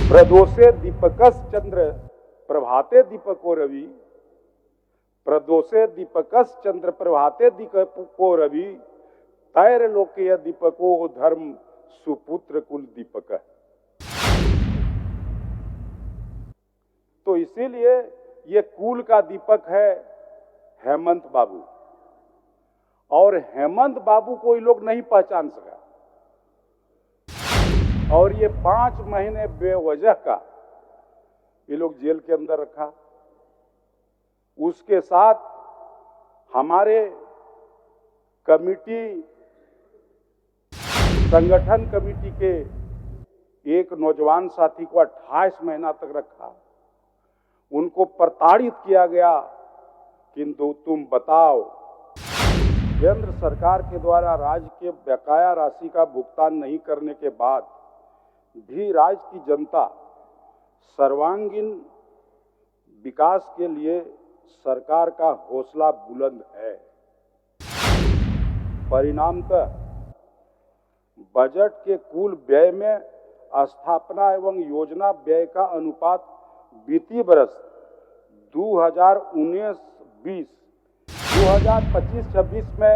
प्रदोषे दीपकस चंद्र प्रभाते दीपको रवि, प्रदोषे दीपकस चंद्र प्रभाते दीपको रवि, तैर लोके दीपको धर्म सुपुत्र कुल दीपक। तो इसीलिए ये कुल का दीपक है हेमंत बाबू, और हेमंत बाबू को ये लोग नहीं पहचान सका, और ये 5 महीने बेवजह का ये लोग जेल के अंदर रखा। उसके साथ हमारे कमिटी, संगठन कमिटी के एक नौजवान साथी को 28 महीना तक रखा। उनको प्रताड़ित किया गया, किंतु तुम बताओ, केंद्र सरकार के द्वारा राज्य के बकाया राशि का भुगतान नहीं करने के बाद भी राज्य की जनता सर्वांगीण विकास के लिए सरकार का हौसला बुलंद है। परिणामतः बजट के कुल व्यय में स्थापना एवं योजना व्यय का अनुपात वित्तीय वर्ष 2019-20, 2025-26 में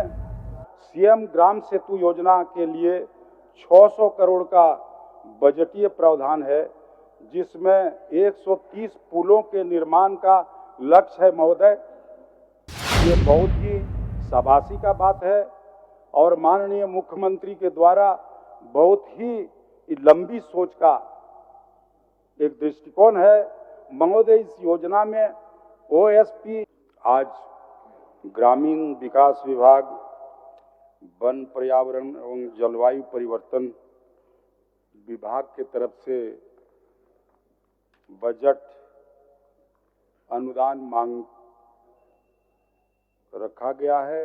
सीएम ग्राम सेतु योजना के लिए 600 करोड़ का बजटीय प्रावधान है, जिसमें 130 पुलों के निर्माण का लक्ष्य है। महोदय, ये बहुत ही शाबाशी का बात है और माननीय मुख्यमंत्री के द्वारा बहुत ही लंबी सोच का एक दृष्टिकोण है। महोदय, इस योजना में ओएसपी, आज ग्रामीण विकास विभाग, वन पर्यावरण एवं जलवायु परिवर्तन विभाग के तरफ से बजट अनुदान मांग रखा गया है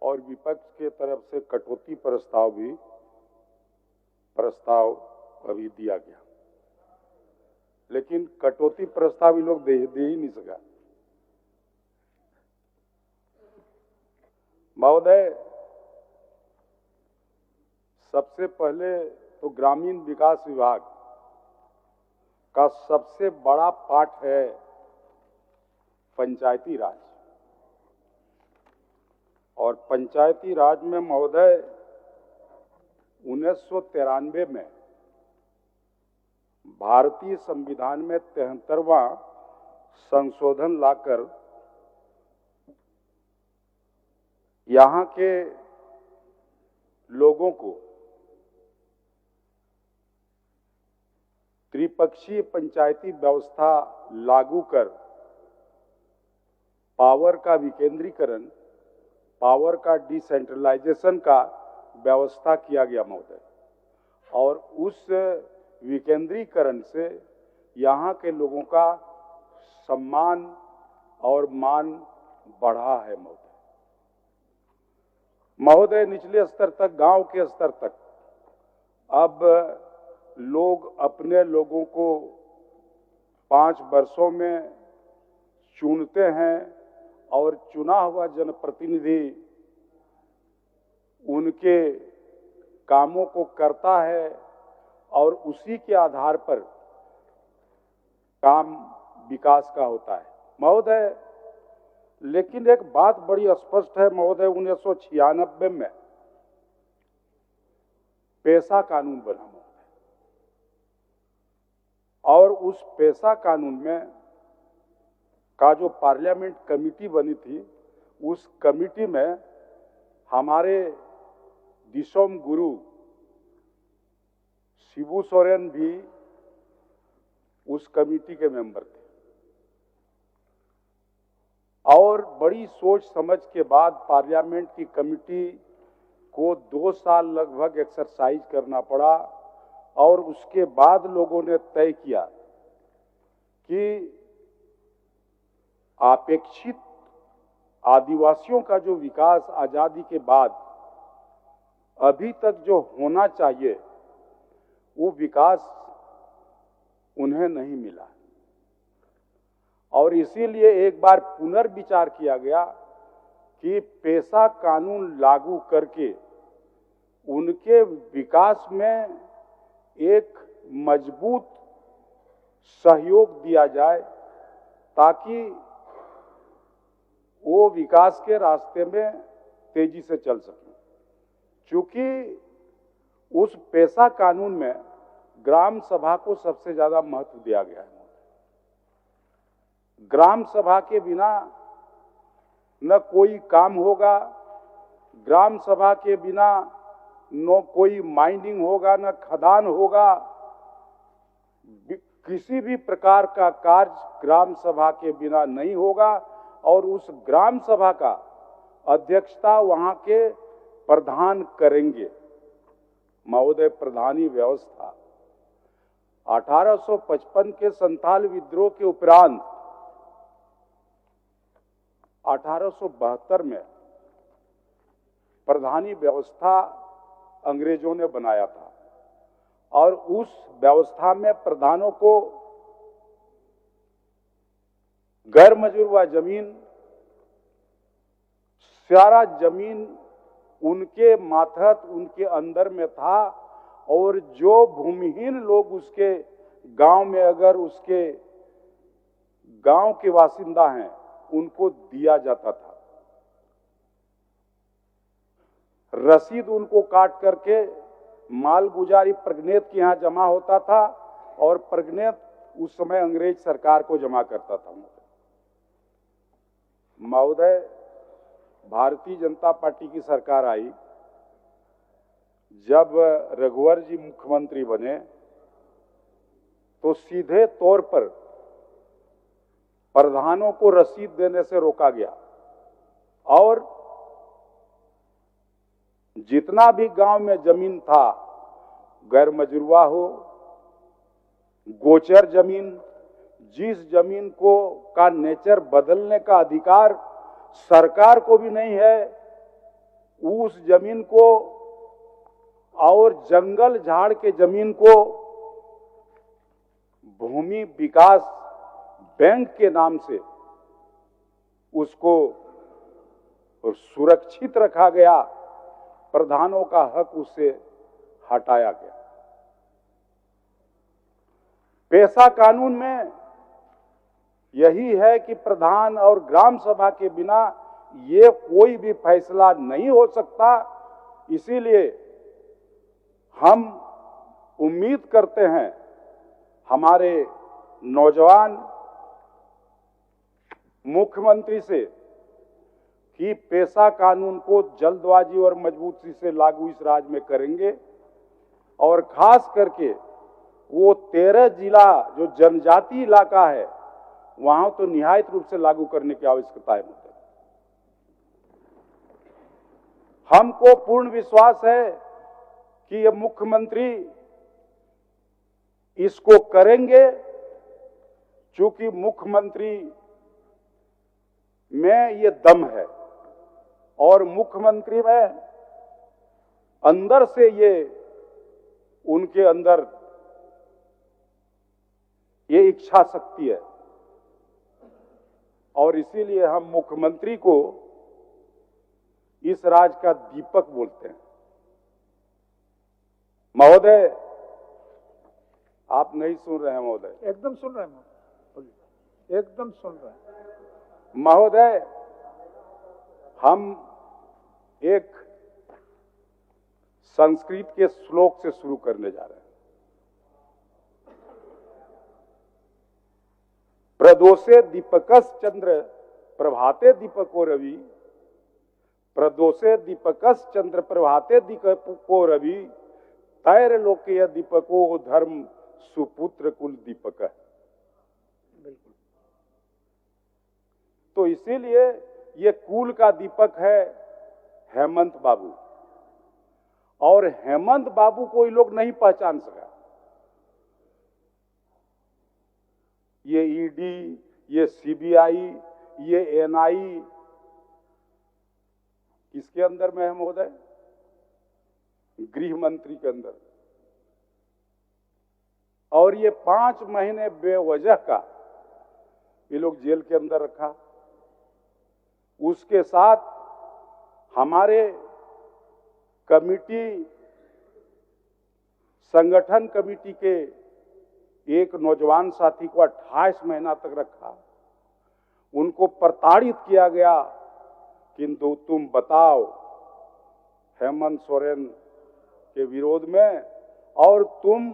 और विपक्ष के तरफ से कटौती प्रस्ताव अभी दिया गया, लेकिन कटौती प्रस्ताव ये लोग दे ही नहीं सका। महोदय, सबसे पहले तो ग्रामीण विकास विभाग का सबसे बड़ा पार्ट है पंचायती राज, और पंचायती राज में महोदय 1993 में भारतीय संविधान में 73वां संशोधन लाकर यहाँ के लोगों को त्रिपक्षीय पंचायती व्यवस्था लागू कर पावर का विकेंद्रीकरण, पावर का डिसेंट्रलाइजेशन का व्यवस्था किया गया महोदय, और उस विकेंद्रीकरण से यहाँ के लोगों का सम्मान और मान बढ़ा है महोदय। महोदय, निचले स्तर तक, गांव के स्तर तक अब लोग अपने लोगों को 5 वर्षों में चुनते हैं और चुना हुआ जनप्रतिनिधि उनके कामों को करता है और उसी के आधार पर काम विकास का होता है महोदय। लेकिन एक बात बड़ी स्पष्ट है महोदय, 1996 में पैसा कानून बना महोदय, और उस पैसा कानून में का जो पार्लियामेंट कमेटी बनी थी, उस कमेटी में हमारे दिसोम गुरु शिबू सोरेन भी उस कमेटी के मेंबर थे, और बड़ी सोच समझ के बाद पार्लियामेंट की कमेटी को 2 साल लगभग एक्सरसाइज करना पड़ा, और उसके बाद लोगों ने तय किया कि अपेक्षित आदिवासियों का जो विकास आजादी के बाद अभी तक जो होना चाहिए, वो विकास उन्हें नहीं मिला, और इसीलिए एक बार पुनर्विचार किया गया कि पैसा कानून लागू करके उनके विकास में एक मजबूत सहयोग दिया जाए ताकि वो विकास के रास्ते में तेजी से चल सके। क्योंकि उस पैसा कानून में ग्राम सभा को सबसे ज्यादा महत्व दिया गया है। ग्राम सभा के बिना न कोई काम होगा, ग्राम सभा के बिना न कोई माइनिंग होगा, न खदान होगा। किसी भी प्रकार का कार्य ग्राम सभा के बिना नहीं होगा। और उस ग्राम सभा का अध्यक्षता वहां के प्रधान करेंगे। महोदय, प्रधानी व्यवस्था 1855 के संथाल विद्रोह के उपरांत 1872 में प्रधानी व्यवस्था अंग्रेजों ने बनाया था। और उस व्यवस्था में प्रधानों को गैर मजरूवा जमीन, सारा जमीन उनके मातहत, उनके अंदर में था। और जो भूमिहीन लोग उसके गांव में, अगर उसके गांव के बासिंदा हैं, उनको दिया जाता था। रसीद उनको काट करके माल गुजारी प्रगनेत के यहां जमा होता था और प्रगनेत उस समय अंग्रेज सरकार को जमा करता था। महोदय, भारतीय जनता पार्टी की सरकार आई, जब रघुवर जी मुख्यमंत्री बने तो सीधे तौर पर प्रधानों को रसीद देने से रोका गया। और जितना भी गांव में जमीन था, गैर मजरूवा हो, गोचर जमीन, जिस जमीन को का नेचर बदलने का अधिकार सरकार को भी नहीं है, उस जमीन को और जंगल झाड़ के जमीन को भूमि विकास बैंक के नाम से उसको सुरक्षित रखा गया। प्रधानों का हक उससे हटाया गया। पैसा कानून में यही है कि प्रधान और ग्राम सभा के बिना ये कोई भी फैसला नहीं हो सकता। इसीलिए हम उम्मीद करते हैं हमारे नौजवान मुख्यमंत्री से कि पैसा कानून को जल्दबाजी और मजबूती से लागू इस राज्य में करेंगे। और खास करके वो 13 जिला जो जनजाति इलाका है, वहां तो निहायत रूप से लागू करने की आवश्यकता है। हमको पूर्ण विश्वास है कि ये मुख्यमंत्री इसको करेंगे, क्योंकि मुख्यमंत्री में ये दम है और मुख्यमंत्री में अंदर से ये उनके अंदर ये इच्छा शक्ति है। और इसीलिए हम मुख्यमंत्री को इस राज्य का दीपक बोलते हैं। महोदय, आप नहीं सुन रहे हैं महोदय? एकदम सुन रहे हैं, बोलिए, एकदम सुन रहे हैं। महोदय, हम एक संस्कृत के श्लोक से शुरू करने जा रहे हैं। प्रदोषे दीपकस चंद्र प्रभाते दीपको रवि, प्रदोषे दीपकस चंद्र प्रभाते दीपको रवि, तैर लोके दीपको धर्म सुपुत्र कुल दीपक। बिल्कुल। तो इसीलिए ये कुल का दीपक है हेमंत बाबू। और हेमंत बाबू को ये लोग नहीं पहचान सका। ये ईडी, ये सीबीआई, ये एनआई किसके अंदर में है महोदय? गृह मंत्री के अंदर। और ये 5 महीने बेवजह का ये लोग जेल के अंदर रखा। उसके साथ हमारे कमिटी, संगठन कमिटी के एक नौजवान साथी को 28 महीना तक रखा, उनको प्रताड़ित किया गया। किंतु तुम बताओ, हेमंत सोरेन के विरोध में, और तुम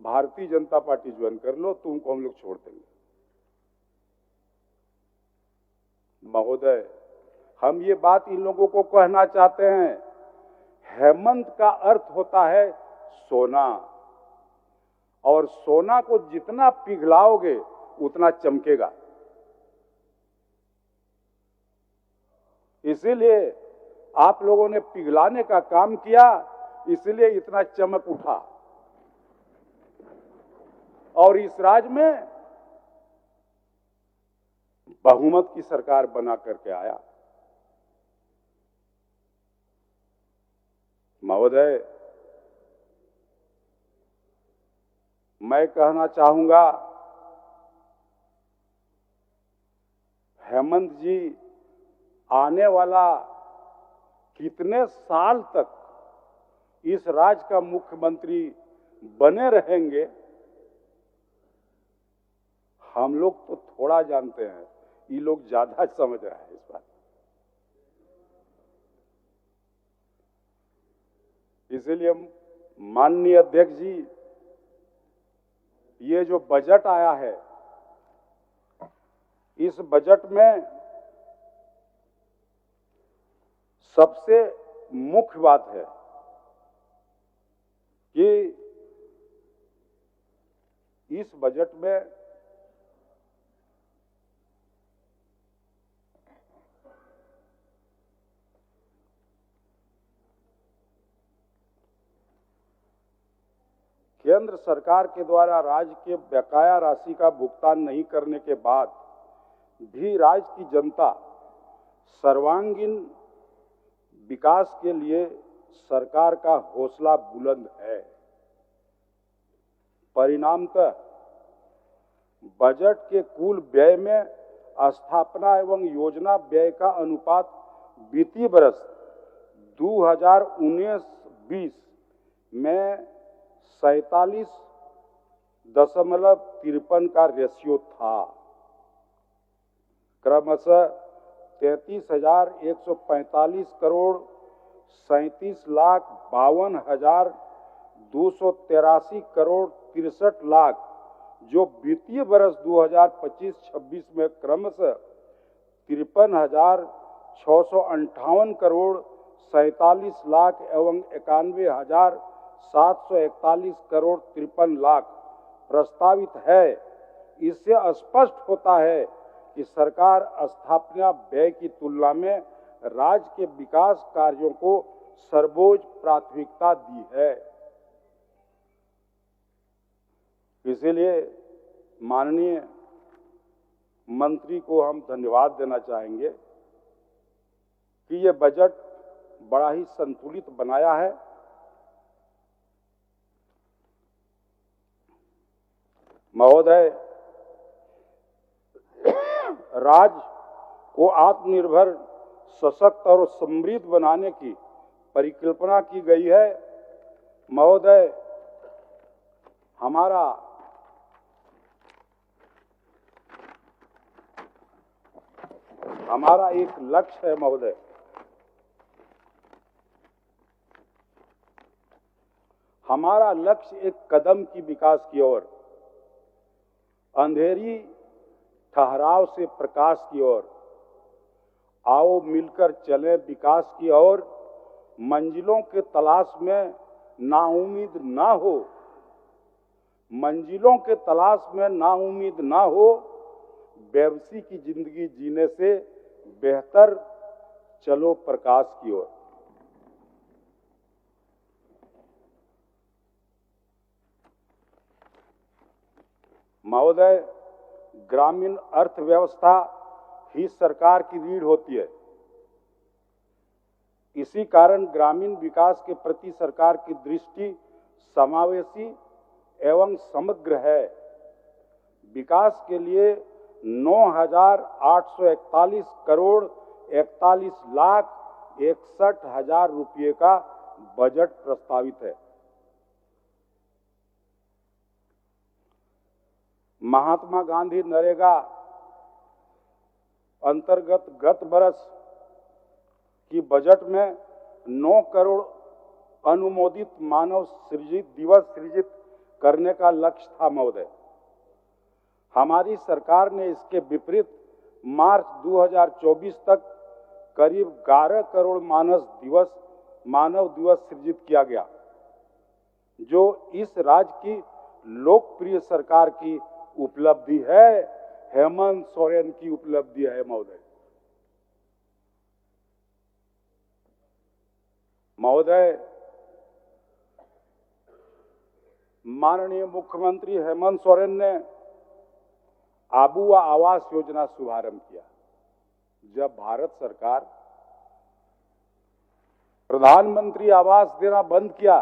भारतीय जनता पार्टी ज्वाइन कर लो, तुमको हम लोग छोड़ देंगे। महोदय, हम ये बात इन लोगों को कहना चाहते हैं, हेमंत का अर्थ होता है सोना, और सोना को जितना पिघलाओगे उतना चमकेगा। इसीलिए आप लोगों ने पिघलाने का काम किया, इसलिए इतना चमक उठा और इस राज्य में बहुमत की सरकार बना करके आया। महोदय, मैं कहना चाहूंगा, हेमंत जी आने वाला कितने साल तक इस राज्य का मुख्यमंत्री बने रहेंगे, हम लोग तो थोड़ा जानते हैं, ये लोग ज्यादा समझ रहे हैं इस बात। इसीलिए माननीय अध्यक्ष जी, ये जो बजट आया है, इस बजट में सबसे मुख्य बात है कि इस बजट में केंद्र सरकार के द्वारा राज्य के बकाया राशि का भुगतान नहीं करने के बाद भी राज्य की जनता सर्वांगीण विकास के लिए सरकार का हौसला बुलंद है। परिणामतः बजट के कुल व्यय में स्थापना एवं योजना व्यय का अनुपात वित्तीय वर्ष 2019-20 में 47.53 का रेशियो था। क्रमशः 33,145 करोड़, 37,52,283 करोड़ 63 लाख, जो वित्तीय वर्ष 2025-26 में क्रमशः 53,658 करोड़, 47 लाख एवं 91,741 करोड़ 53 लाख प्रस्तावित है। इससे स्पष्ट होता है कि सरकार स्थापना व्यय की तुलना में राज्य के विकास कार्यों को सर्वोच्च प्राथमिकता दी है। इसीलिए माननीय मंत्री को हम धन्यवाद देना चाहेंगे कि ये बजट बड़ा ही संतुलित बनाया है। महोदय, राज्य को आत्मनिर्भर, सशक्त और समृद्ध बनाने की परिकल्पना की गई है। महोदय, हमारा एक लक्ष्य है महोदय, हमारा लक्ष्य एक कदम की विकास की ओर, अंधेरी ठहराव से प्रकाश की ओर। आओ मिलकर चलें विकास की ओर। मंजिलों के तलाश में नाउम्मीद ना हो, मंजिलों के तलाश में नाउम्मीद ना हो। बेबसी की जिंदगी जीने से बेहतर चलो प्रकाश की ओर। महोदय, ग्रामीण अर्थव्यवस्था ही सरकार की रीढ़ होती है। इसी कारण ग्रामीण विकास के प्रति सरकार की दृष्टि समावेशी एवं समग्र है। विकास के लिए 9,841 करोड़ 41,61,000 रुपये का बजट प्रस्तावित है। महात्मा गांधी नरेगा अंतर्गत गत बरस की बजट में 9 करोड़ अनुमोदित मानव सृजित दिवस सृजित करने का लक्ष्य था महोदय। हमारी सरकार ने इसके विपरीत मार्च 2024 तक करीब 11 करोड़ मानव दिवस सृजित किया गया, जो इस राज्य की लोकप्रिय सरकार की उपलब्धि है, हेमंत सोरेन की उपलब्धि है महोदय। महोदय, माननीय मुख्यमंत्री हेमंत सोरेन ने आबुआ आवास योजना शुभारंभ किया। जब भारत सरकार प्रधानमंत्री आवास देना बंद किया,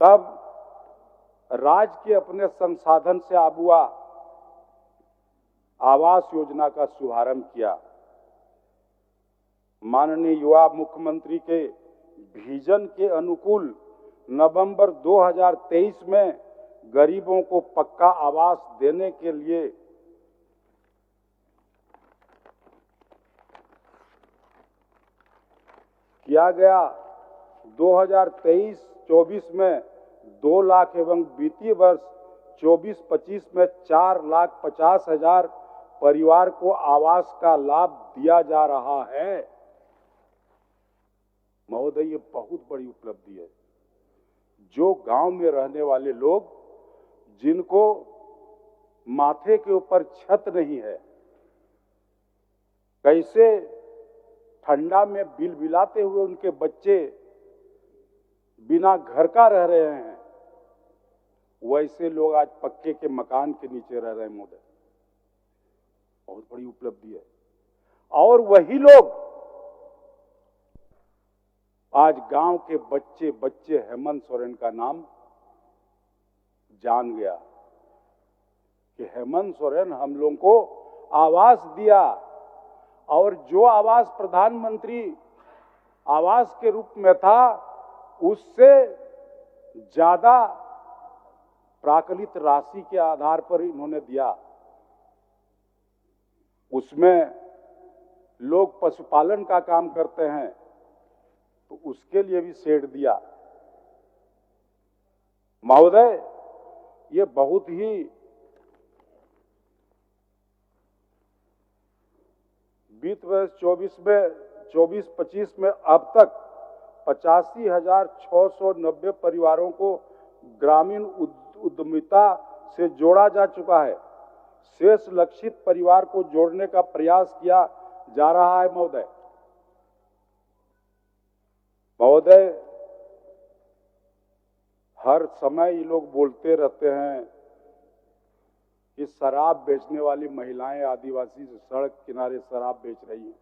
तब राज्य के अपने संसाधन से आबुआ आवास योजना का शुभारंभ किया। माननीय युवा मुख्यमंत्री के विजन के अनुकूल नवंबर 2023 में गरीबों को पक्का आवास देने के लिए किया गया। 2023-24 में 2 लाख एवं वित्तीय वर्ष 24-25 में 4,50,000 परिवार को आवास का लाभ दिया जा रहा है। महोदय, ये बहुत बड़ी उपलब्धि है। जो गांव में रहने वाले लोग, जिनको माथे के ऊपर छत नहीं है, कैसे ठंडा में बिलबिलाते हुए उनके बच्चे बिना घर का रह रहे हैं, वैसे लोग आज पक्के के मकान के नीचे रह रहे हैं महोदय। बहुत बड़ी उपलब्धि है। और वही लोग आज गांव के बच्चे हेमंत सोरेन का नाम जान गया कि हेमंत सोरेन हम लोगों को आवास दिया। और जो आवास प्रधानमंत्री आवास के रूप में था, उससे ज्यादा प्राकलित राशि के आधार पर इन्होंने दिया। उसमें लोग पशुपालन का काम करते हैं, तो उसके लिए भी शेड दिया। महोदय, ये बहुत ही वित्त वर्ष 24-25 में अब तक 85,690 परिवारों को ग्रामीण उद्यमिता से जोड़ा जा चुका है। शेष लक्षित परिवार को जोड़ने का प्रयास किया जा रहा है महोदय। महोदय, हर समय ये लोग बोलते रहते हैं कि शराब बेचने वाली महिलाएं आदिवासी सड़क किनारे शराब बेच रही हैं।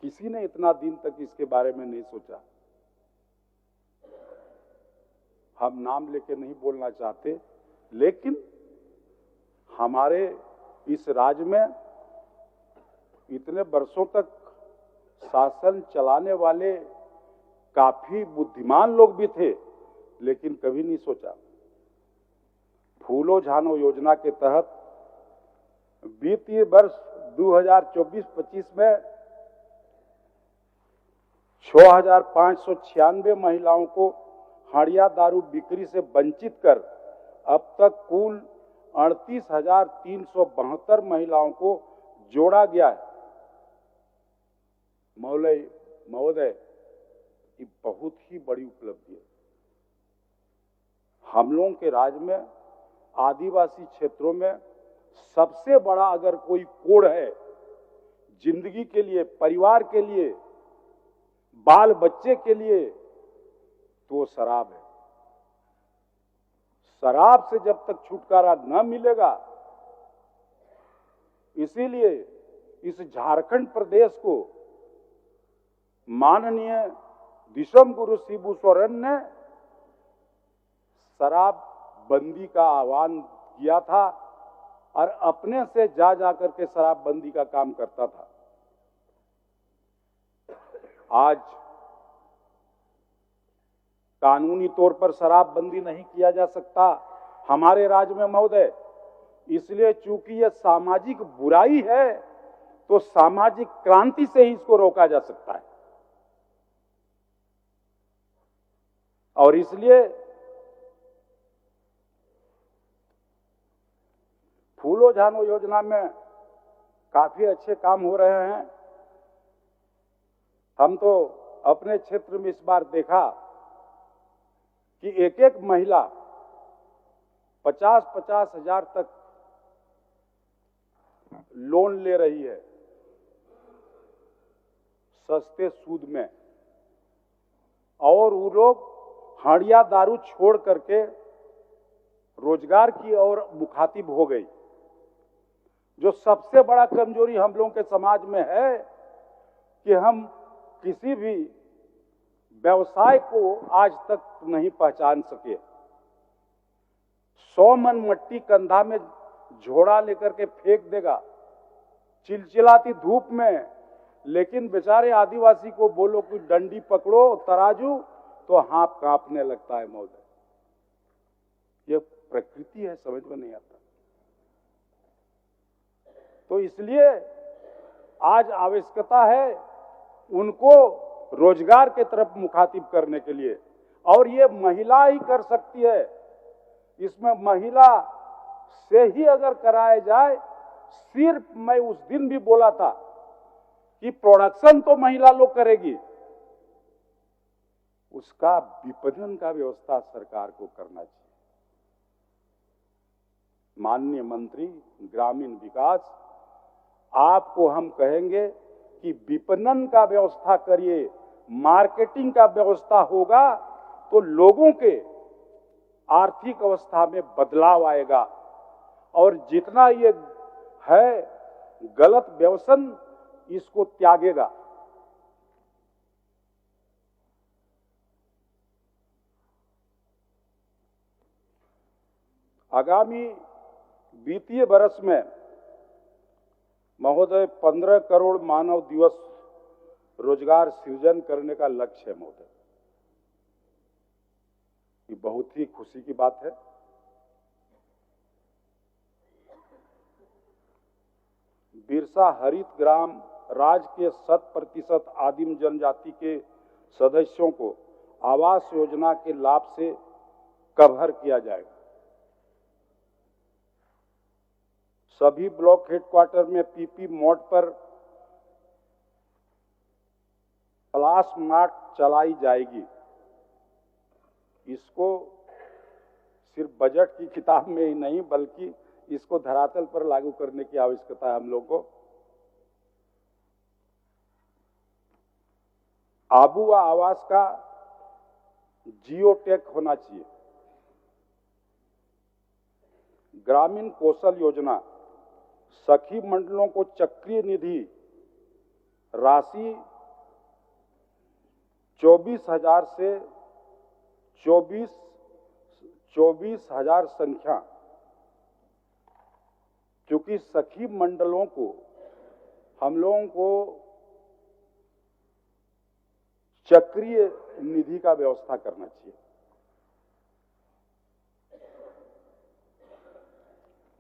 किसी ने इतना दिन तक इसके बारे में नहीं सोचा। हम नाम लेके नहीं बोलना चाहते, लेकिन हमारे इस राज्य में इतने वर्षों तक शासन चलाने वाले काफी बुद्धिमान लोग भी थे, लेकिन कभी नहीं सोचा। फूलो झानो योजना के तहत वित्तीय वर्ष 2024-25 में 6,596 महिलाओं को हड़िया दारू बिक्री से वंचित कर अब तक कुल 38,372 महिलाओं को जोड़ा गया है। महोदय, ये बहुत ही बड़ी उपलब्धि है। हम लोगों के राज्य में आदिवासी क्षेत्रों में सबसे बड़ा अगर कोई कोड है जिंदगी के लिए, परिवार के लिए, बाल बच्चे के लिए, तो वो शराब है। शराब से जब तक छुटकारा न मिलेगा, इसीलिए इस झारखंड प्रदेश को माननीय विश्व गुरु शिबू सोरेन ने शराब बंदी का आह्वान किया था और अपने से जा करके शराब बंदी का काम करता था। आज कानूनी तौर पर शराब बंदी नहीं किया जा सकता, हमारे राज्य में महोदय। इसलिए चूंकि यह सामाजिक बुराई है तो सामाजिक क्रांति से ही इसको रोका जा सकता है। और इसलिए फूलो झानो योजना में काफी अच्छे काम हो रहे हैं। हम तो अपने क्षेत्र में इस बार देखा कि एक एक महिला 50-50 हजार तक लोन ले रही है सस्ते सूद में, और वो लोग हड़िया दारू छोड़ करके रोजगार की ओर मुखातिब हो गई। जो सबसे बड़ा कमजोरी हम लोगों के समाज में है कि हम किसी भी व्यवसाय को आज तक नहीं पहचान सके। 100 मन मट्टी कंधा में झोड़ा लेकर के फेंक देगा चिलचिलाती धूप में, लेकिन बेचारे आदिवासी को बोलो कि डंडी पकड़ो तराजू तो हाथ कांपने लगता है महोदय। ये प्रकृति है, समझ में नहीं आता। तो इसलिए आज आवश्यकता है उनको रोजगार के तरफ मुखातिब करने के लिए, और ये महिला ही कर सकती है। इसमें महिला से ही अगर कराया जाए, सिर्फ मैं उस दिन भी बोला था कि प्रोडक्शन तो महिला लोग करेगी, उसका विपणन का व्यवस्था सरकार को करना चाहिए। माननीय मंत्री ग्रामीण विकास, आपको हम कहेंगे कि विपणन का व्यवस्था करिए, मार्केटिंग का व्यवस्था होगा तो लोगों के आर्थिक अवस्था में बदलाव आएगा, और जितना ये है गलत व्यसन इसको त्यागेगा। आगामी वित्तीय वर्ष में महोदय 15 करोड़ मानव दिवस रोजगार सृजन करने का लक्ष्य है महोदय। ये बहुत ही खुशी की बात है। बिरसा हरित ग्राम राज्य के 100% आदिम जनजाति के सदस्यों को आवास योजना के लाभ से कवर किया जाएगा। सभी ब्लॉक हेडक्वार्टर में पीपी मोड पर प्लास मार्ट चलाई जाएगी। इसको सिर्फ बजट की किताब में ही नहीं बल्कि इसको धरातल पर लागू करने की आवश्यकता है हम लोगों को। आबुआ आवास का जियो टैग होना चाहिए। ग्रामीण कौशल योजना, सखी मंडलों को चक्रीय निधि राशि 24,000 से 24,000 संख्या, क्योंकि सखी मंडलों को हम लोगों को चक्रीय निधि का व्यवस्था करना चाहिए।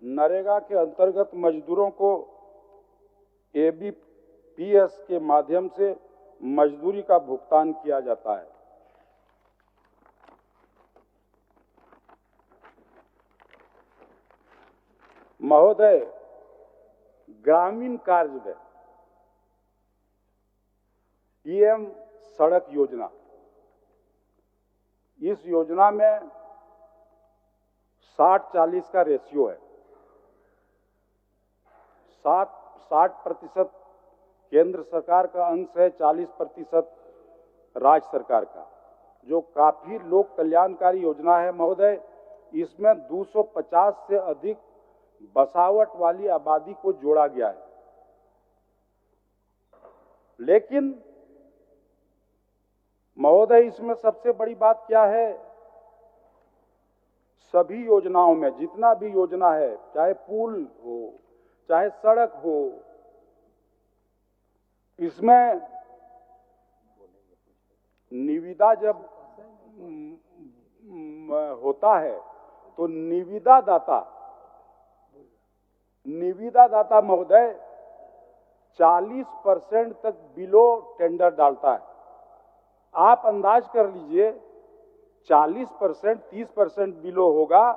नरेगा के अंतर्गत मजदूरों को एबीपीएस के माध्यम से मजदूरी का भुगतान किया जाता है। महोदय, ग्रामीण कार्य व्यय पीएम सड़क योजना, इस योजना में 60-40 का रेशियो है। 60% केंद्र सरकार का अंश है, 40% राज्य सरकार का, जो काफी लोक कल्याणकारी योजना है महोदय। इसमें 250 से अधिक बसावट वाली आबादी को जोड़ा गया है। लेकिन महोदय, इसमें सबसे बड़ी बात क्या है, सभी योजनाओं में जितना भी योजना है, चाहे पुल हो चाहे सड़क हो, इसमें निविदा जब होता है तो निविदा दाता महोदय 40% तक बिलो टेंडर डालता है। आप अंदाज कर लीजिए 40%, 30% बिलो होगा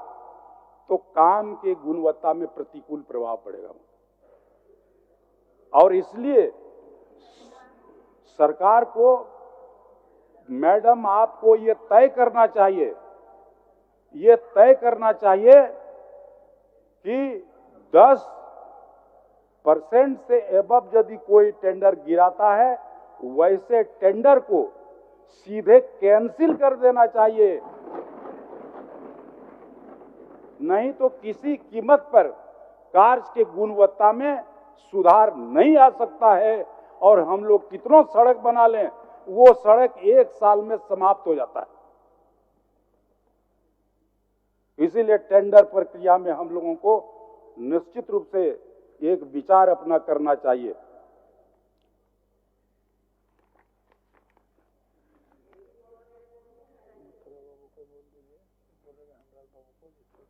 तो काम के गुणवत्ता में प्रतिकूल प्रभाव पड़ेगा। और इसलिए सरकार को, मैडम, आपको ये तय करना चाहिए कि 10% से एबव यदि कोई टेंडर गिराता है, वैसे टेंडर को सीधे कैंसिल कर देना चाहिए। नहीं तो किसी कीमत पर कार्य के गुणवत्ता में सुधार नहीं आ सकता है। और हम लोग कितनों सड़क बना लें, वो सड़क 1 साल में समाप्त हो जाता है। इसीलिए टेंडर प्रक्रिया में हम लोगों को निश्चित रूप से एक विचार अपना करना चाहिए।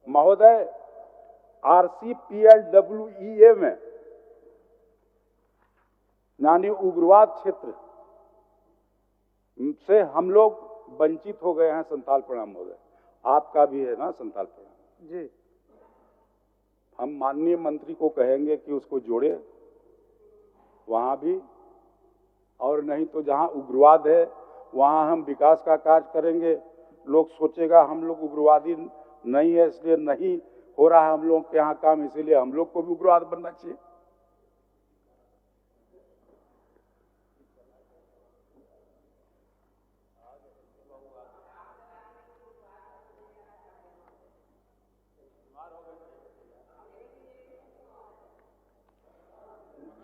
महोदय, RCPLWEA में यानी उग्रवाद क्षेत्र से हम लोग वंचित हो गए हैं। संताल प्रणाम महोदय, आपका भी है ना संताल प्रणाम जी। हम माननीय मंत्री को कहेंगे कि उसको जोड़े वहां भी, और नहीं तो जहां उग्रवाद है वहां हम विकास का कार्य करेंगे। लोग सोचेगा हम लोग उग्रवादी नहीं है, इसलिए नहीं हो रहा है हम लोग के यहाँ काम, इसीलिए हम लोग को भी उग्रवाद बनना चाहिए।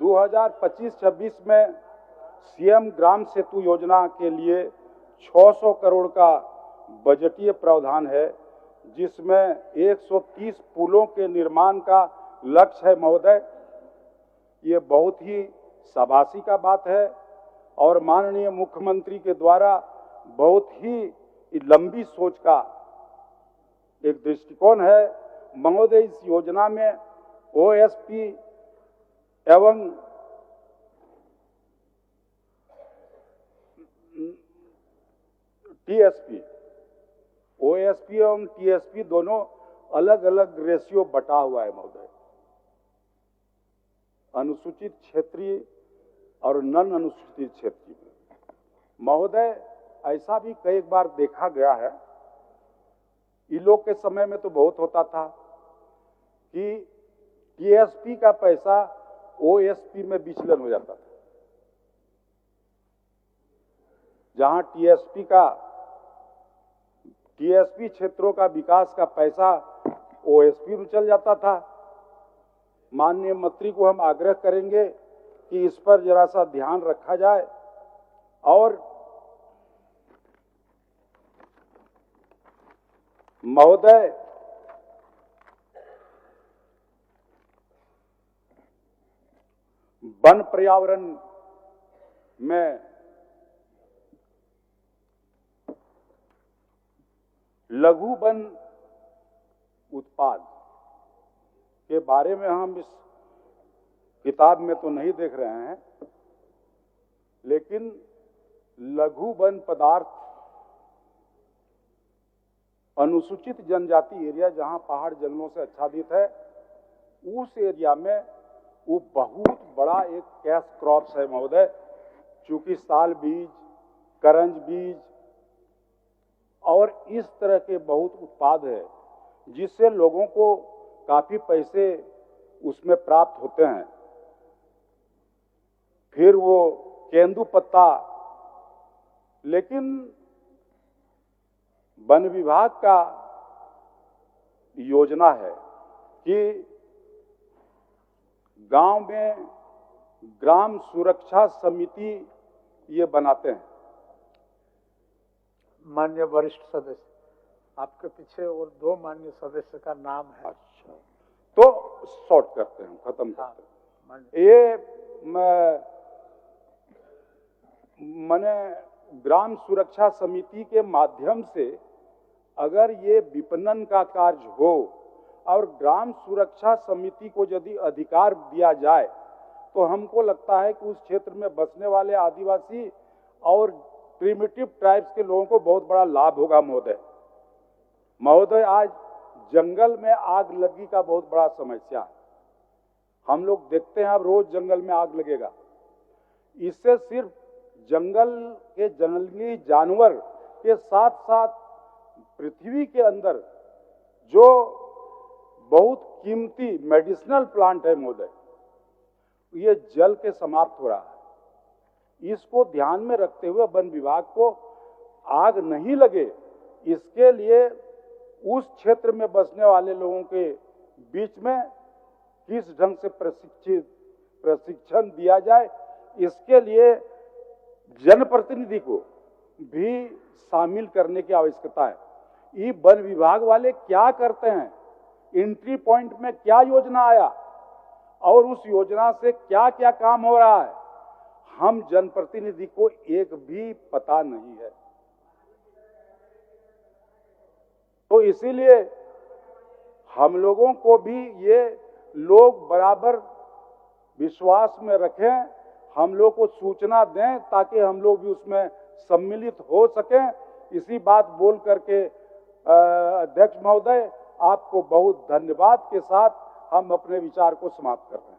दो 2025-26 में सीएम ग्राम सेतु योजना के लिए 600 करोड़ का बजटीय प्रावधान है, जिसमें 130 पुलों के निर्माण का लक्ष्य है। महोदय, ये बहुत ही शाबाशी का बात है और माननीय मुख्यमंत्री के द्वारा बहुत ही लंबी सोच का एक दृष्टिकोण है। महोदय, इस योजना में ओएसपी एवं टीएसपी, ओएसपी एवं टीएसपी दोनों अलग अलग रेशियो बटा हुआ है महोदय। अनुसूचित क्षेत्रीय और नन अनुसूचित क्षेत्रीय में महोदय ऐसा भी कई बार देखा गया है। इन लोग के समय में तो बहुत होता था कि टीएसपी का पैसा ओएसपी में विचलन हो जाता था। जहां टीएसपी क्षेत्रों का विकास का पैसा ओएसपी में चल जाता था। माननीय मंत्री को हम आग्रह करेंगे कि इस पर जरा सा ध्यान रखा जाए और महोदय, वन पर्यावरण में लघु वन उत्पाद के बारे में हम इस किताब में तो नहीं देख रहे हैं, लेकिन लघु वन पदार्थ अनुसूचित जनजाति एरिया जहां पहाड़ जंगलों से आच्छादित है, उस एरिया में वो बहुत बड़ा एक कैश क्रॉप्स है महोदय। चूंकि साल बीज, करंज बीज और इस तरह के बहुत उत्पाद है, जिससे लोगों को काफी पैसे उसमें प्राप्त होते हैं। फिर वो केंदू पत्ता, लेकिन वन विभाग का योजना है कि गांव में ग्राम सुरक्षा समिति ये बनाते हैं। माननीय वरिष्ठ सदस्य, आपके पीछे और 2 माननीय सदस्य का नाम है। अच्छा, तो शॉर्ट करते हैं, खत्म करते हैं। ये मैंने ग्राम सुरक्षा समिति के माध्यम से अगर ये विपणन का कार्य हो और ग्राम सुरक्षा समिति को यदि अधिकार दिया जाए तो हमको लगता है कि उस क्षेत्र में बसने वाले आदिवासी और प्रिमिटिव ट्राइब्स के लोगों को बहुत बड़ा लाभ होगा। महोदय, आज जंगल में आग लगी का बहुत बड़ा समस्या है। हम लोग देखते हैं अब रोज जंगल में आग लगेगा। इससे सिर्फ जंगल के जंगली जानवर के साथ साथ पृथ्वी के अंदर जो बहुत कीमती मेडिसिनल प्लांट है महोदय, ये जल के समाप्त हो रहा है। इसको ध्यान में रखते हुए वन विभाग को आग नहीं लगे, इसके लिए उस क्षेत्र में बसने वाले लोगों के बीच में किस ढंग से प्रशिक्षण दिया जाए, इसके लिए जनप्रतिनिधि को भी शामिल करने की आवश्यकता है। ये वन विभाग वाले क्या करते हैं, एंट्री पॉइंट में क्या योजना आया और उस योजना से क्या क्या काम हो रहा है, हम जनप्रतिनिधि को एक भी पता नहीं है। तो इसीलिए हम लोगों को भी ये लोग बराबर विश्वास में रखें, हम लोग को सूचना दें ताकि हम लोग भी उसमें सम्मिलित हो सकें। इसी बात बोल करके अध्यक्ष महोदय, आपको बहुत धन्यवाद के साथ हम अपने विचार को समाप्त कर रहे हैं।